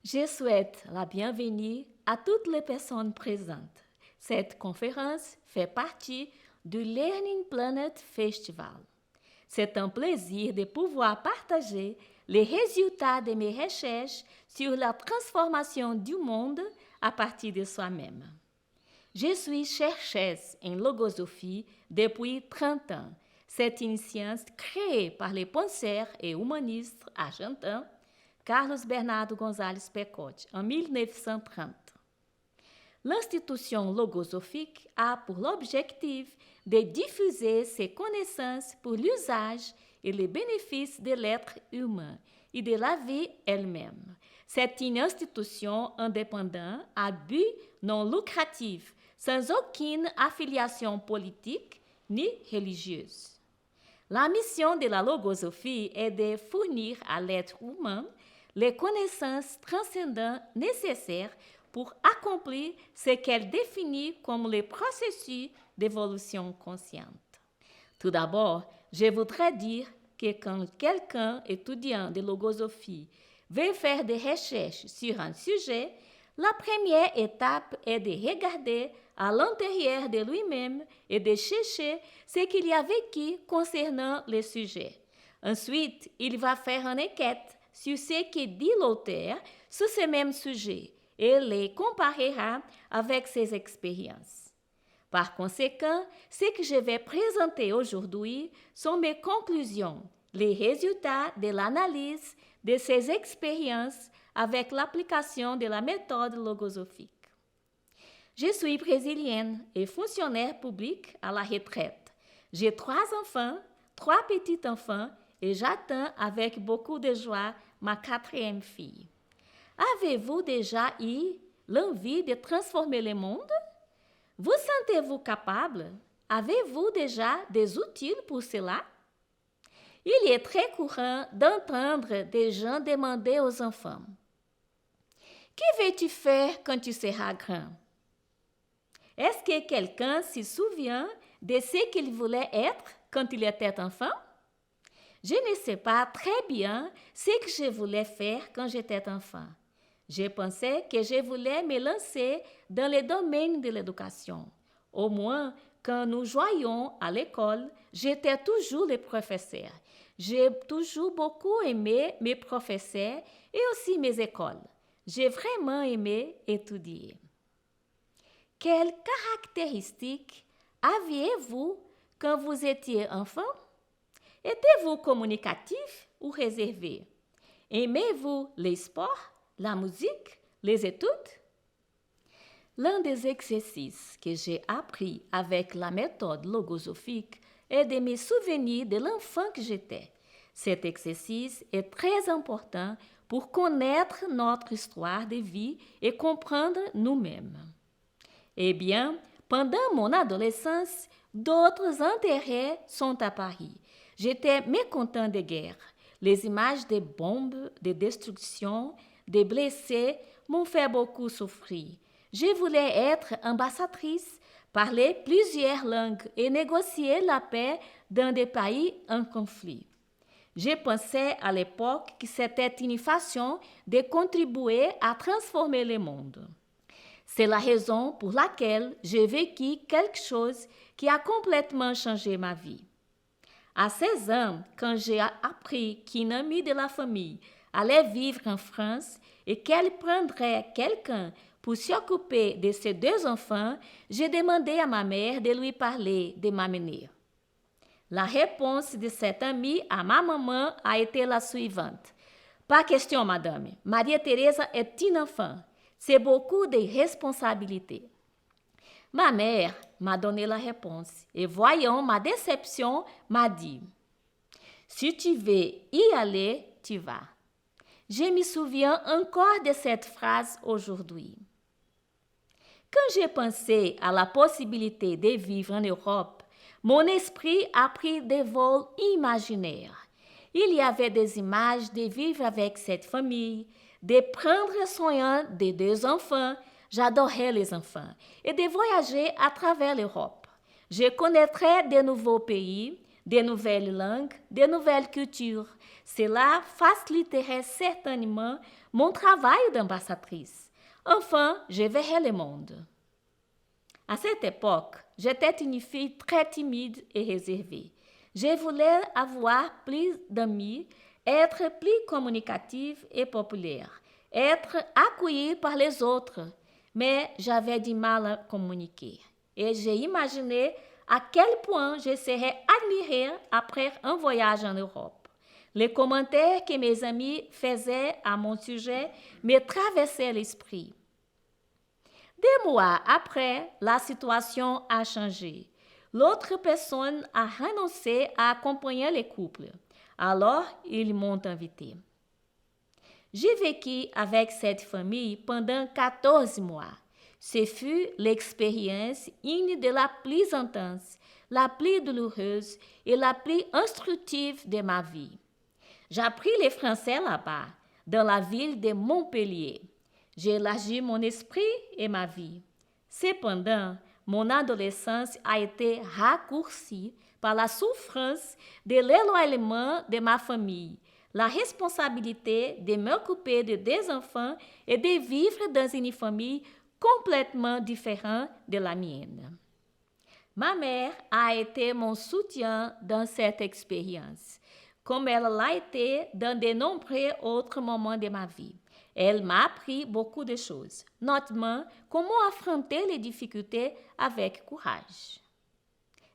Je souhaite la bienvenue à toutes les personnes présentes. Cette conférence fait partie du Learning Planet Festival. C'est un plaisir de pouvoir partager les résultats de mes recherches sur la transformation du monde à partir de soi-même. Je suis chercheuse en logosophie depuis 30 ans. C'est une science créée par les penseurs et humanistes argentins Carlos Bernardo González Pecote, en 1930. L'institution logosophique a pour l'objectif de diffuser ses connaissances pour l'usage et les bénéfices de l'être humain et de la vie elle-même. C'est une institution indépendante à but non lucratif, sans aucune affiliation politique ni religieuse. La mission de la logosophie est de fournir à l'être humain les connaissances transcendantes nécessaires pour accomplir ce qu'elle définit comme les processus d'évolution consciente. Tout d'abord, je voudrais dire que quand quelqu'un étudiant de logosophie veut faire des recherches sur un sujet, la première étape est de regarder à l'intérieur de lui-même et de chercher ce qu'il y a vécu concernant le sujet. Ensuite, il va faire une enquête sur ce que dit l'auteur sur ce même sujet et les comparera avec ses expériences. Par conséquent, ce que je vais présenter aujourd'hui sont mes conclusions, les résultats de l'analyse de ces expériences avec l'application de la méthode logosophique. Je suis brésilienne et fonctionnaire public à la retraite. J'ai 3 enfants, 3 petits-enfants et j'attends avec beaucoup de joie ma 4e fille. Avez-vous déjà eu l'envie de transformer le monde? Vous sentez-vous capable? Avez-vous déjà des outils pour cela? Il est très courant d'entendre des gens demander aux enfants: que veux-tu faire quand tu seras grand? Est-ce que quelqu'un se souvient de ce qu'il voulait être quand il était enfant? Je ne sais pas très bien ce que je voulais faire quand j'étais enfant. Je pensais que je voulais me lancer dans le domaine de l'éducation. Au moins, quand nous jouions à l'école, j'étais toujours le professeur. J'ai toujours beaucoup aimé mes professeurs et aussi mes écoles. J'ai vraiment aimé étudier. Quelles caractéristiques aviez-vous quand vous étiez enfant? Étiez-vous communicatif ou réservé? Aimez-vous les sports, la musique, les études? L'un des exercices que j'ai appris avec la méthode logosophique est de me souvenir de l'enfant que j'étais. Cet exercice est très important pour connaître notre histoire de vie et comprendre nous-mêmes. Eh bien, pendant mon adolescence, d'autres intérêts sont apparus. J'étais mécontent des guerres. Les images des bombes, des destructions, des blessés m'ont fait beaucoup souffrir. Je voulais être ambassadrice, parler plusieurs langues et négocier la paix dans des pays en conflit. Je pensais à l'époque que c'était une façon de contribuer à transformer le monde. C'est la raison pour laquelle j'ai vécu quelque chose qui a complètement changé ma vie. À 16 ans, quand j'ai appris qu'une amie de la famille allait vivre en France et qu'elle prendrait quelqu'un pour s'occuper de ses 2 enfants, j'ai demandé à ma mère de lui parler de m'amener. La réponse de cette amie à ma maman a été la suivante: pas question, madame. Maria-Teresa est une enfant. C'est beaucoup de responsabilités. Ma mère m'a donné la réponse et voyant ma déception, m'a dit: si tu veux y aller, tu vas. Je me souviens encore de cette phrase aujourd'hui. Quand j'ai pensé à la possibilité de vivre en Europe, mon esprit a pris des vols imaginaires. Il y avait des images de vivre avec cette famille, de prendre soin des 2 enfants. J'adorais les enfants et de voyager à travers l'Europe. Je connaîtrais de nouveaux pays, de nouvelles langues, de nouvelles cultures. Cela faciliterait certainement mon travail d'ambassadrice. Enfin, je verrai le monde. À cette époque, j'étais une fille très timide et réservée. Je voulais avoir plus d'amis, être plus communicative et populaire, être accueillie par les autres, mais j'avais du mal à communiquer. Et j'ai imaginé à quel point je serais admirée après un voyage en Europe. Les commentaires que mes amis faisaient à mon sujet me traversaient l'esprit. 2 mois après, la situation a changé. L'autre personne a renoncé à accompagner les couples. Alors, ils m'ont invité. J'ai vécu avec cette famille pendant 14 mois. Ce fut l'expérience une de la plus intense, la plus douloureuse et la plus instructive de ma vie. J'appris le français là-bas, dans la ville de Montpellier. J'ai élargi mon esprit et ma vie. Cependant, mon adolescence a été raccourcie par la souffrance de l'éloignement de ma famille, la responsabilité de m'occuper de 2 enfants et de vivre dans une famille complètement différente de la mienne. Ma mère a été mon soutien dans cette expérience, comme elle l'a été dans de nombreux autres moments de ma vie. Elle m'a appris beaucoup de choses, notamment comment affronter les difficultés avec courage.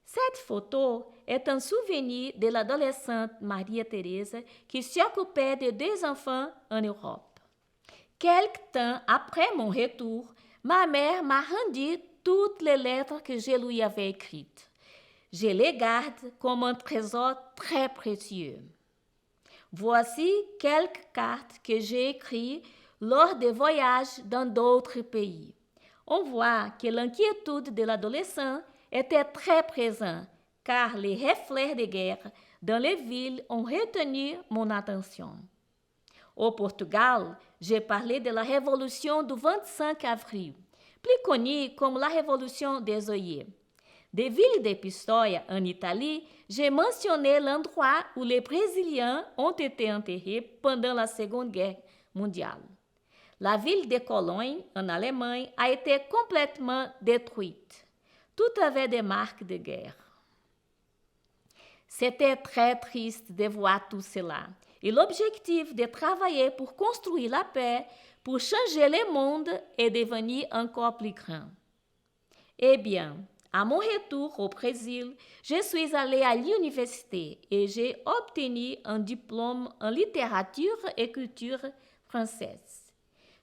Cette photo est un souvenir de l'adolescente Maria-Thérèse qui s'occupait de 2 enfants en Europe. Quelque temps après mon retour, ma mère m'a rendu toutes les lettres que je lui avais écrites. Je les garde comme un trésor très précieux. Voici quelques cartes que j'ai écrites lors des voyages dans d'autres pays. On voit que l'inquiétude de l'adolescent était très présente, car les reflets de guerre dans les villes ont retenu mon attention. Au Portugal, j'ai parlé de la révolution du 25 avril, plus connue comme la révolution des œillets. Des villes de Pistoia, en Italie, j'ai mentionné l'endroit où les Brésiliens ont été enterrés pendant la Seconde Guerre mondiale. La ville de Cologne, en Allemagne, a été complètement détruite. Tout avait des marques de guerre. C'était très triste de voir tout cela. Et l'objectif de travailler pour construire la paix, pour changer le monde, est devenu encore plus grand. Eh bien, à mon retour au Brésil, je suis allée à l'université et j'ai obtenu un diplôme en littérature et culture française.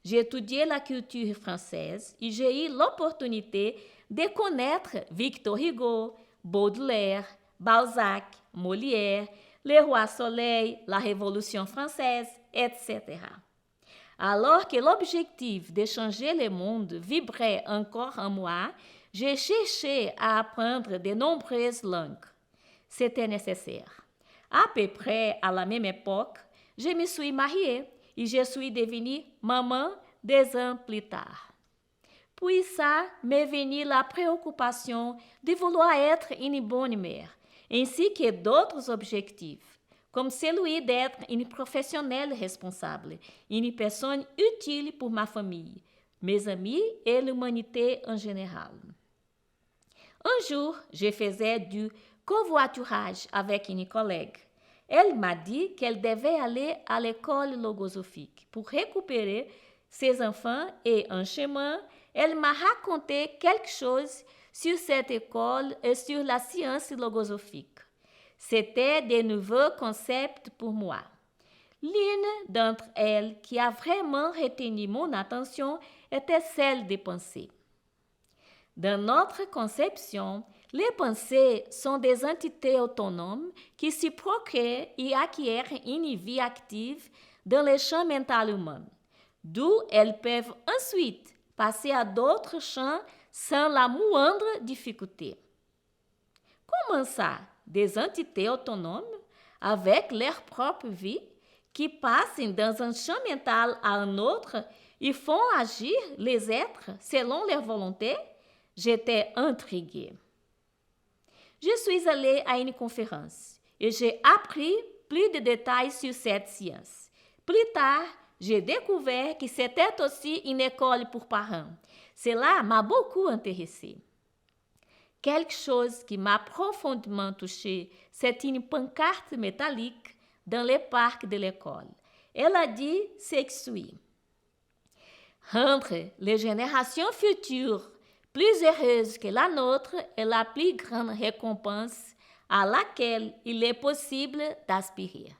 J'ai étudié la culture française et j'ai eu l'opportunité de connaître Victor Hugo, Baudelaire, Balzac, Molière, Le Roi Soleil, la Révolution française, etc. Alors que l'objectif de changer le monde vibrait encore en moi, j'ai cherché à apprendre de nombreuses langues. C'était nécessaire. À peu près à la même époque, je me suis mariée et je suis devenue maman 2 ans plus tard. Puis ça m'est venue la préoccupation de vouloir être une bonne mère, ainsi que d'autres objectifs, comme celui d'être une professionnelle responsable, une personne utile pour ma famille, mes amis et l'humanité en général. Un jour, je faisais du covoiturage avec une collègue. Elle m'a dit qu'elle devait aller à l'école logosophique pour récupérer ses enfants et en chemin, elle m'a raconté quelque chose sur cette école et sur la science logosophique. C'était de nouveaux concepts pour moi. L'une d'entre elles qui a vraiment retenu mon attention était celle des pensées. Dans notre conception, les pensées sont des entités autonomes qui se procréent et acquièrent une vie active dans le champ mental humain, d'où elles peuvent ensuite passer à d'autres champs sans la moindre difficulté. Comment ça, des entités autonomes, avec leur propre vie, qui passent dans un champ mental à un autre et font agir les êtres selon leur volonté? J'étais intriguée. Je suis allée à une conférence et j'ai appris plus de détails sur cette science. Plus tard, j'ai découvert que c'était aussi une école pour parents. Cela m'a beaucoup intéressée. Quelque chose qui m'a profondément touchée, c'est une pancarte métallique dans le parc de l'école. Elle a dit ce qui suit. Rendre les générations futures plus heureuses que la nôtre est la plus grande récompense à laquelle il est possible d'aspirer.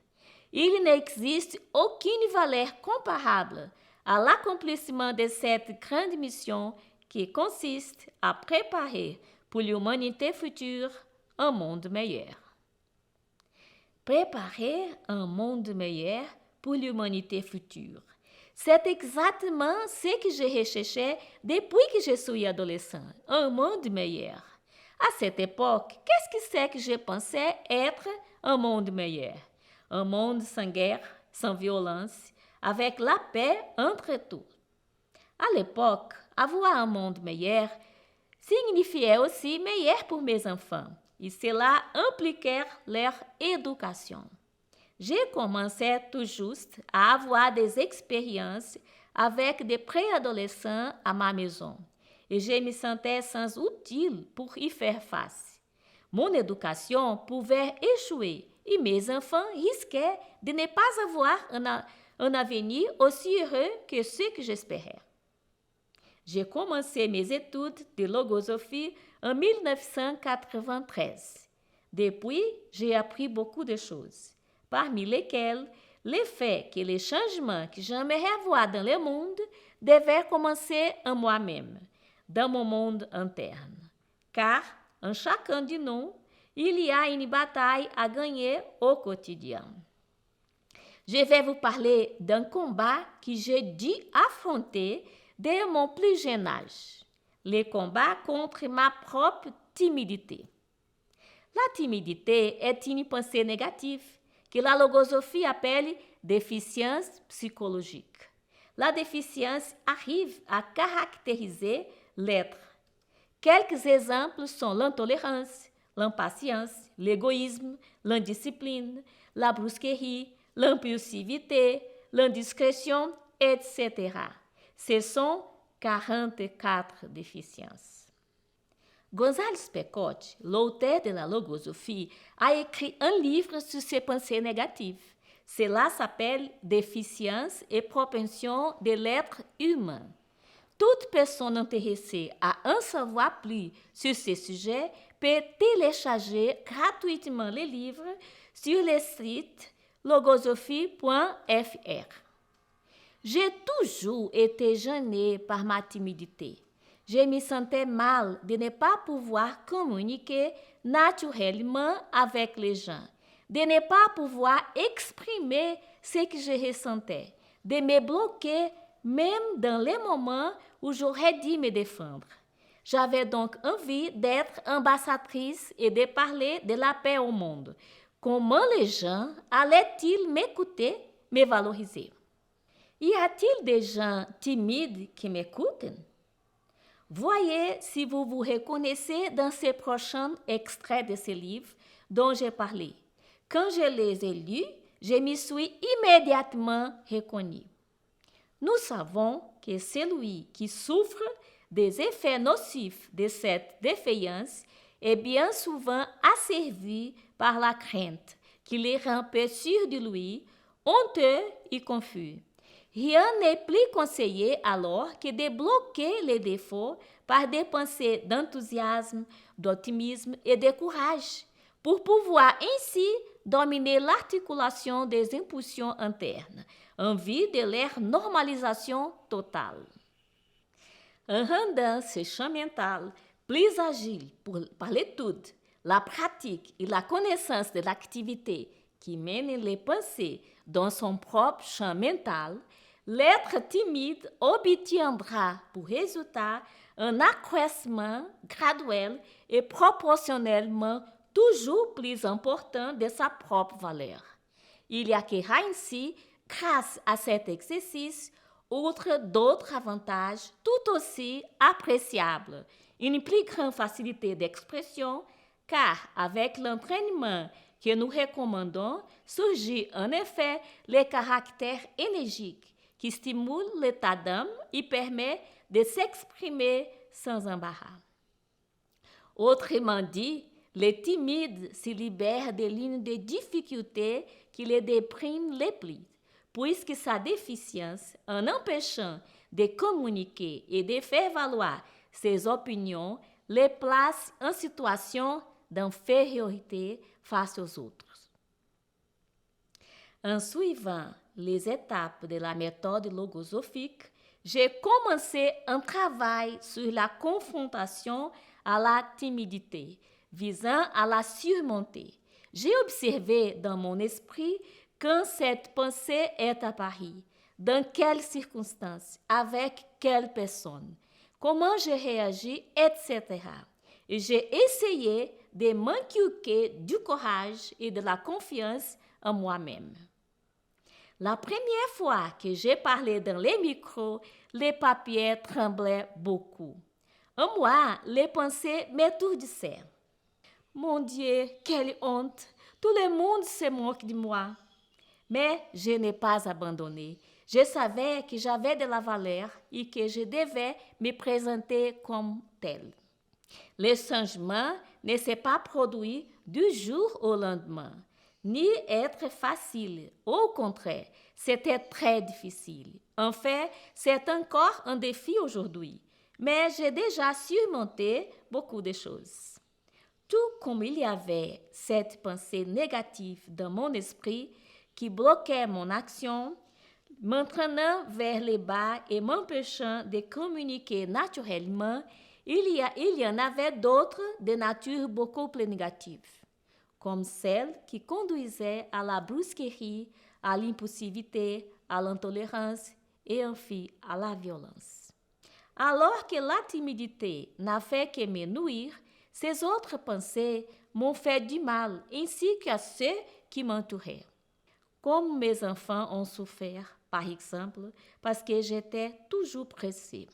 Il n'existe aucune valeur comparable à l'accomplissement de cette grande mission qui consiste à préparer pour l'humanité future un monde meilleur. Préparer un monde meilleur pour l'humanité future. C'est exactement ce que je recherchais depuis que je suis adolescent, un monde meilleur. À cette époque, qu'est-ce que c'est que je pensais être un monde meilleur? Un monde sans guerre, sans violence, avec la paix entre tous. À l'époque, avoir un monde meilleur signifiait aussi meilleur pour mes enfants, et cela impliquait leur éducation. J'ai commencé tout juste à avoir des expériences avec des préadolescents à ma maison et je me sentais sans outil pour y faire face. Mon éducation pouvait échouer et mes enfants risquaient de ne pas avoir un avenir aussi heureux que ce que j'espérais. J'ai commencé mes études de logosophie en 1993. Depuis, j'ai appris beaucoup de choses, parmi lesquelles le fait que les changements que j'aimerais voir dans le monde devaient commencer en moi-même, dans mon monde interne. Car, en chacun de nous, il y a une bataille à gagner au quotidien. Je vais vous parler d'un combat que j'ai dû affronter dès mon plus jeune âge, le combat contre ma propre timidité. La timidité est une pensée négative que la logosophie appelle déficience psychologique. La déficience arrive à caractériser l'être. Quelques exemples sont l'intolérance, l'impatience, l'égoïsme, l'indiscipline, la brusquerie, l'impulsivité, l'indiscrétion, etc. Ce sont 44 déficiences. Gonzales Pecote, l'auteur de la logosophie, a écrit un livre sur ces pensées négatives. Cela s'appelle Déficience et propension de l'être humain. Toute personne intéressée à en savoir plus sur ce sujet peut télécharger gratuitement le livre sur le site logosophie.fr. J'ai toujours été gênée par ma timidité. Je me sentais mal de ne pas pouvoir communiquer naturellement avec les gens, de ne pas pouvoir exprimer ce que je ressentais, de me bloquer même dans les moments où j'aurais dû me défendre. J'avais donc envie d'être ambassadrice et de parler de la paix au monde. Comment les gens allaient-ils m'écouter, me valoriser? Y a-t-il des gens timides qui m'écoutent? Voyez si vous vous reconnaissez dans ces prochains extraits de ce livre dont j'ai parlé. Quand je les ai lus, je m'y suis immédiatement reconnue. Nous savons que celui qui souffre des effets nocifs de cette défaillance est bien souvent asservi par la crainte qui les rend peu sûrs de lui, honteux et confus. Rien n'est plus conseillé alors que de bloquer les défauts par des pensées d'enthousiasme, d'optimisme et de courage, pour pouvoir ainsi dominer l'articulation des impulsions internes, en vue de leur normalisation totale. En rendant ce champ mental plus agile par l'étude, la pratique et la connaissance de l'activité qui mène les pensées dans son propre champ mental, l'être timide obtiendra pour résultat un accroissement graduel et proportionnellement toujours plus important de sa propre valeur. Il y acquérera ainsi, grâce à cet exercice, outre d'autres avantages tout aussi appréciables, une plus grande facilité d'expression, car avec l'entraînement que nous recommandons, surgit en effet le caractère énergique qui stimule l'état d'âme et permet de s'exprimer sans embarras. Autrement dit, les timides se libèrent de l'une des difficultés qui les dépriment les plus, puisque sa déficience, en empêchant de communiquer et de faire valoir ses opinions, les place en situation d'infériorité face aux autres. En suivant les étapes de la méthode logosophique, j'ai commencé un travail sur la confrontation à la timidité, visant à la surmonter. J'ai observé dans mon esprit quand cette pensée est apparue, dans quelles circonstances, avec quelle personne, comment j'ai réagi, etc. Et j'ai essayé de m'inculquer du courage et de la confiance en moi-même. La première fois que j'ai parlé dans les micros, les papiers tremblaient beaucoup. En moi, les pensées m'étourdissaient. Mon Dieu, quelle honte! Tout le monde se moque de moi. Mais je n'ai pas abandonné. Je savais que j'avais de la valeur et que je devais me présenter comme telle. Le changement ne s'est pas produit du jour au lendemain, ni être facile. Au contraire, c'était très difficile. En fait, c'est encore un défi aujourd'hui, mais j'ai déjà surmonté beaucoup de choses. Tout comme il y avait cette pensée négative dans mon esprit qui bloquait mon action, m'entraînant vers le bas et m'empêchant de communiquer naturellement, il y en avait d'autres de nature beaucoup plus négative, comme celles qui conduisaient à la brusquerie, à l'impulsivité, à l'intolérance et enfin à la violence. Alors que la timidité n'a fait que me nuire, ces autres pensées m'ont fait du mal, ainsi qu'à ceux qui m'entouraient. Comme mes enfants ont souffert, par exemple, parce que j'étais toujours pressée.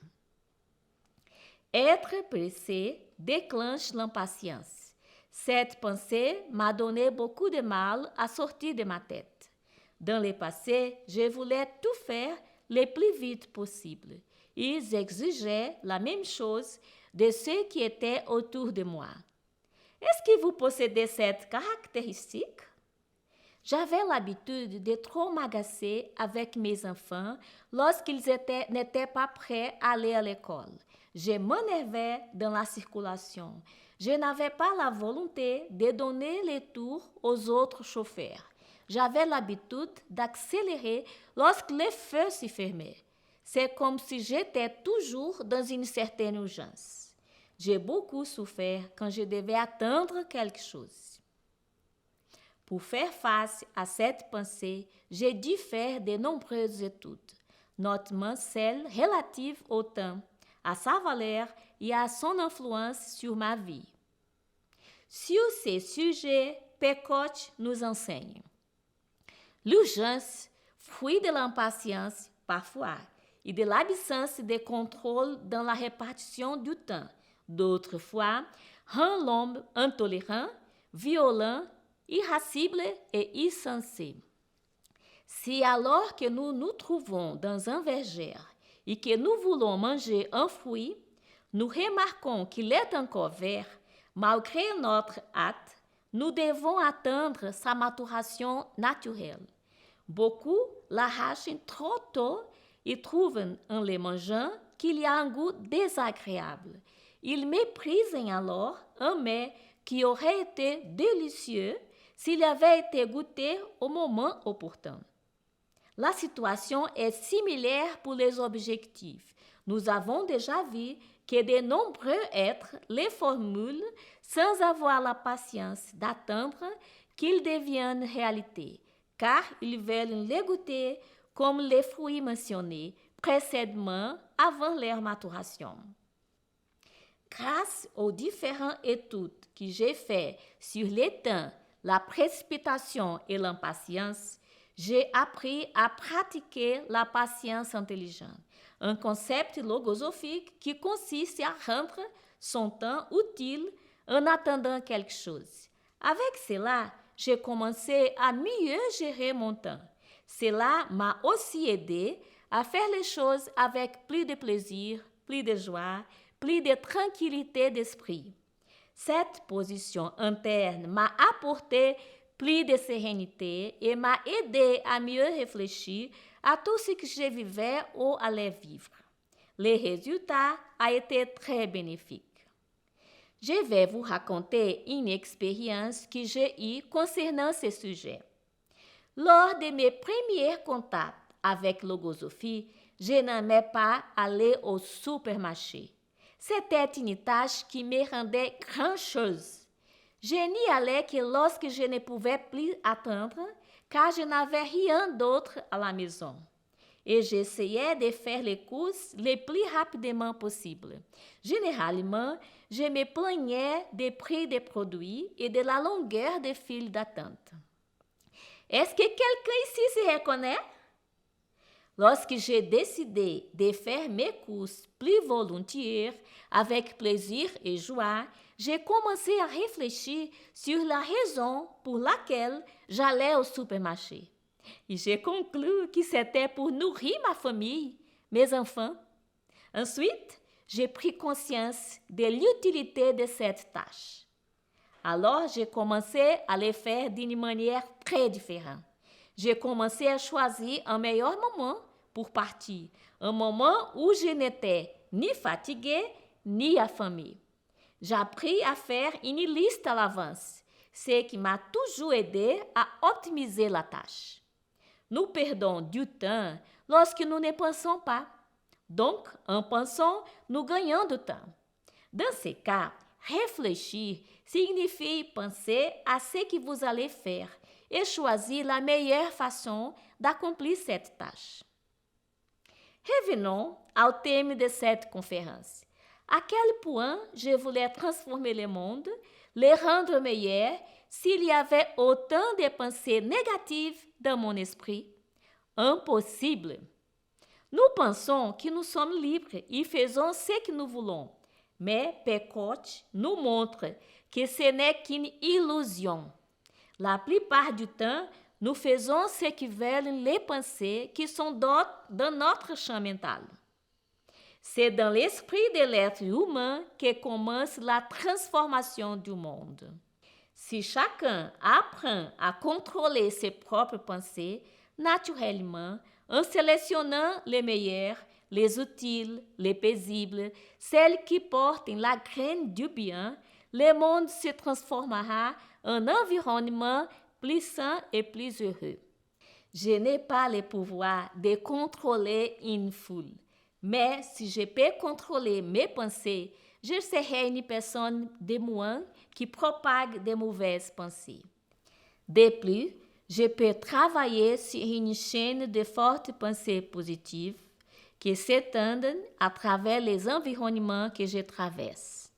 Être pressé déclenche l'impatience. Cette pensée m'a donné beaucoup de mal à sortir de ma tête. Dans le passé, je voulais tout faire le plus vite possible. Ils exigeaient la même chose de ceux qui étaient autour de moi. Est-ce que vous possédez cette caractéristique? J'avais l'habitude de trop m'agacer avec mes enfants lorsqu'ils n'étaient pas prêts à aller à l'école. Je m'énervais dans la circulation. Je n'avais pas la volonté de donner les tours aux autres chauffeurs. J'avais l'habitude d'accélérer lorsque les feux se fermaient. C'est comme si j'étais toujours dans une certaine urgence. J'ai beaucoup souffert quand je devais attendre quelque chose. Pour faire face à cette pensée, j'ai dû faire de nombreuses études, notamment celles relatives au temps, à sa valeur et à son influence sur ma vie. Sur ces sujets, Pecote nous enseigne. L'urgence, fruit de l'impatience, parfois, et de l'absence de contrôle dans la répartition du temps, d'autres fois, rend l'homme intolérant, violent, irascible et insensé. Si alors que nous nous trouvons dans un verger et que nous voulons manger un fruit, nous remarquons qu'il est encore vert, malgré notre hâte, nous devons attendre sa maturation naturelle. Beaucoup l'arrachent trop tôt et trouvent en le mangeant qu'il y a un goût désagréable. Ils méprisent alors un mets qui aurait été délicieux s'il avait été goûté au moment opportun. La situation est similaire pour les objectifs. Nous avons déjà vu que de nombreux êtres les formulent sans avoir la patience d'attendre qu'ils deviennent réalité, car ils veulent les goûter comme les fruits mentionnés précédemment avant leur maturation. Grâce aux différentes études que j'ai faites sur les temps, la précipitation et l'impatience, j'ai appris à pratiquer la patience intelligente, un concept logosophique qui consiste à rendre son temps utile en attendant quelque chose. Avec cela, j'ai commencé à mieux gérer mon temps. Cela m'a aussi aidé à faire les choses avec plus de plaisir, plus de joie, plus de tranquillité d'esprit. Cette position interne m'a apporté plus de sérénité et m'a aidé à mieux réfléchir à tout ce que je vivais ou allais vivre. Le résultat a été très bénéfique. Je vais vous raconter une expérience que j'ai eue concernant ce sujet. Lors de mes premiers contacts avec Logosophie, je n'aimais pas aller au supermarché. C'était une tâche qui me rendait grand-chose. Je n'y allais que lorsque je ne pouvais plus attendre, car je n'avais rien d'autre à la maison. Et j'essayais de faire les courses le plus rapidement possible. Généralement, je me plaignais des prix des produits et de la longueur des files d'attente. Est-ce que quelqu'un ici se reconnaît? Lorsque j'ai décidé de faire mes courses plus volontiers, avec plaisir et joie, j'ai commencé à réfléchir sur la raison pour laquelle j'allais au supermarché. Et j'ai conclu que c'était pour nourrir ma famille, mes enfants. Ensuite, j'ai pris conscience de l'utilité de cette tâche. Alors, j'ai commencé à le faire d'une manière très différente. J'ai commencé à choisir un meilleur moment pour partir, un moment où je n'étais ni fatiguée ni affamée. J'ai appris à faire une liste à l'avance, ce qui m'a toujours aidé à optimiser la tâche. Nous perdons du temps lorsque nous ne pensons pas. Donc, en pensant, nous gagnons du temps. Dans ce cas, réfléchir signifie penser à ce que vous allez faire et choisir la meilleure façon d'accomplir cette tâche. Revenons au thème de cette conférence. À quel point je voulais transformer le monde, le rendre meilleur, s'il y avait autant de pensées négatives dans mon esprit? Impossible. Nous pensons que nous sommes libres et faisons ce que nous voulons. Mais Pequot nous montre que ce n'est qu'une illusion. La plupart du temps, nous faisons ce que veulent les pensées qui sont dans notre champ mental. C'est dans l'esprit de l'être humain que commence la transformation du monde. Si chacun apprend à contrôler ses propres pensées, naturellement, en sélectionnant les meilleures, les utiles, les paisibles, celles qui portent la graine du bien, le monde se transformera en environnement plus sain et plus heureux. Je n'ai pas le pouvoir de contrôler une foule, mais si je peux contrôler mes pensées, je serai une personne de moins qui propague de mauvaises pensées. De plus, je peux travailler sur une chaîne de fortes pensées positives qui s'étendent à travers les environnements que je traverse.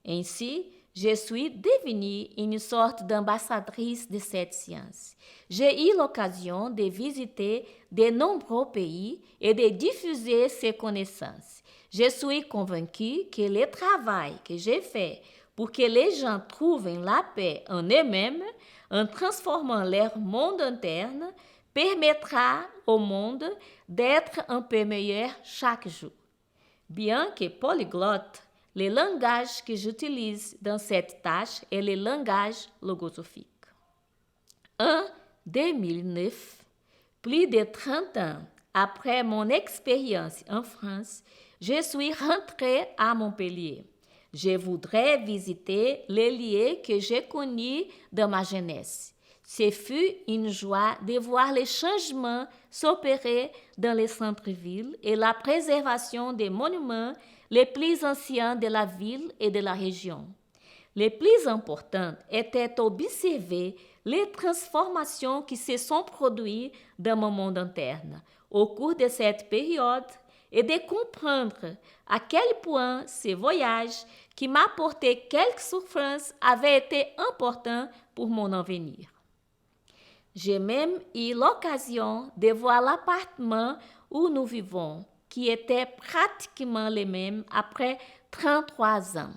Ainsi, je suis devenue une sorte d'ambassadrice de cette science. J'ai eu l'occasion de visiter de nombreux pays et de diffuser ces connaissances. Je suis convaincue que le travail que j'ai fait pour que les gens trouvent la paix en eux-mêmes, en transformant leur monde interne, permettra au monde d'être un peu meilleur chaque jour. Bien que polyglotte, le langage que j'utilise dans cette tâche est le langage logosophique. En 2009, plus de 30 ans après mon expérience en France, je suis rentrée à Montpellier. Je voudrais visiter les lieux que j'ai connus dans ma jeunesse. Ce fut une joie de voir les changements s'opérer dans les centres-villes et la préservation des monuments les plus anciens de la ville et de la région. Les plus importantes étaient d'observer les transformations qui se sont produites dans mon monde interne au cours de cette période et de comprendre à quel point ces voyages qui m'apportaient quelques souffrances avaient été importants pour mon avenir. J'ai même eu l'occasion de voir l'appartement où nous vivons, qui était pratiquement le même après 33 ans.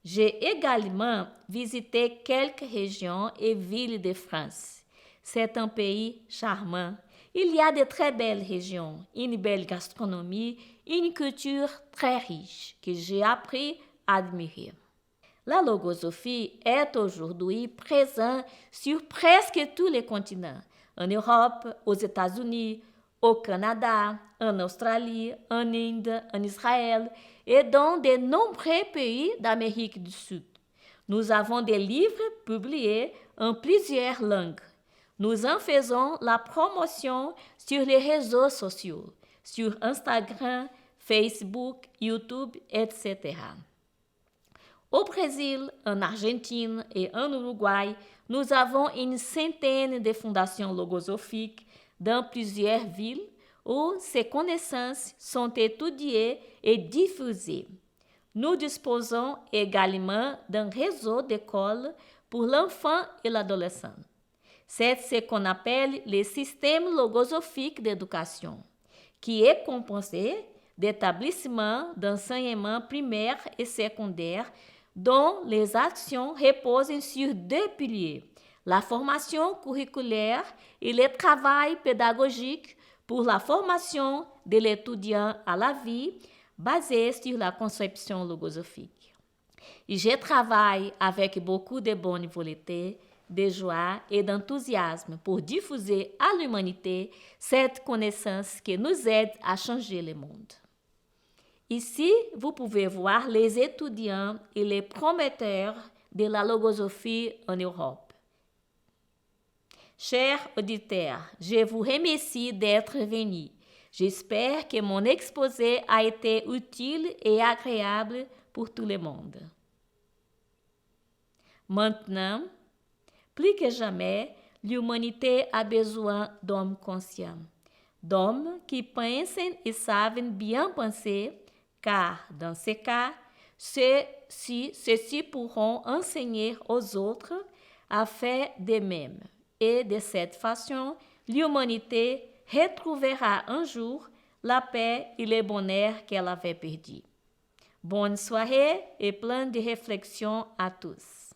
J'ai également visité quelques régions et villes de France. C'est un pays charmant. Il y a de très belles régions, une belle gastronomie, une culture très riche que j'ai appris à admirer. La logosophie est aujourd'hui présente sur presque tous les continents, en Europe, aux États-Unis, au Canada, en Australie, en Inde, en Israël et dans de nombreux pays d'Amérique du Sud. Nous avons des livres publiés en plusieurs langues. Nous en faisons la promotion sur les réseaux sociaux, sur Instagram, Facebook, YouTube, etc. Au Brésil, en Argentine et en Uruguay, nous avons une centaine de fondations logosophiques dans plusieurs villes où ces connaissances sont étudiées et diffusées. Nous disposons également d'un réseau d'écoles pour l'enfant et l'adolescent. C'est ce qu'on appelle le système logosophique d'éducation, qui est composé d'établissements d'enseignement primaire et secondaire dont les actions reposent sur deux piliers, la formation curriculaire et le travail pédagogique pour la formation de l'étudiant à la vie basée sur la conception logosophique. Et je travaille avec beaucoup de bonne volonté, de joie et d'enthousiasme pour diffuser à l'humanité cette connaissance qui nous aide à changer le monde. Ici, vous pouvez voir les étudiants et les promoteurs de la logosophie en Europe. Chers auditeurs, je vous remercie d'être venus. J'espère que mon exposé a été utile et agréable pour tout le monde. Maintenant, plus que jamais, l'humanité a besoin d'hommes conscients, d'hommes qui pensent et savent bien penser, car dans ce cas, ceux-ci pourront enseigner aux autres à faire de même. Et de cette façon, l'humanité retrouvera un jour la paix et le bonheur qu'elle avait perdu. Bonne soirée et plein de réflexions à tous.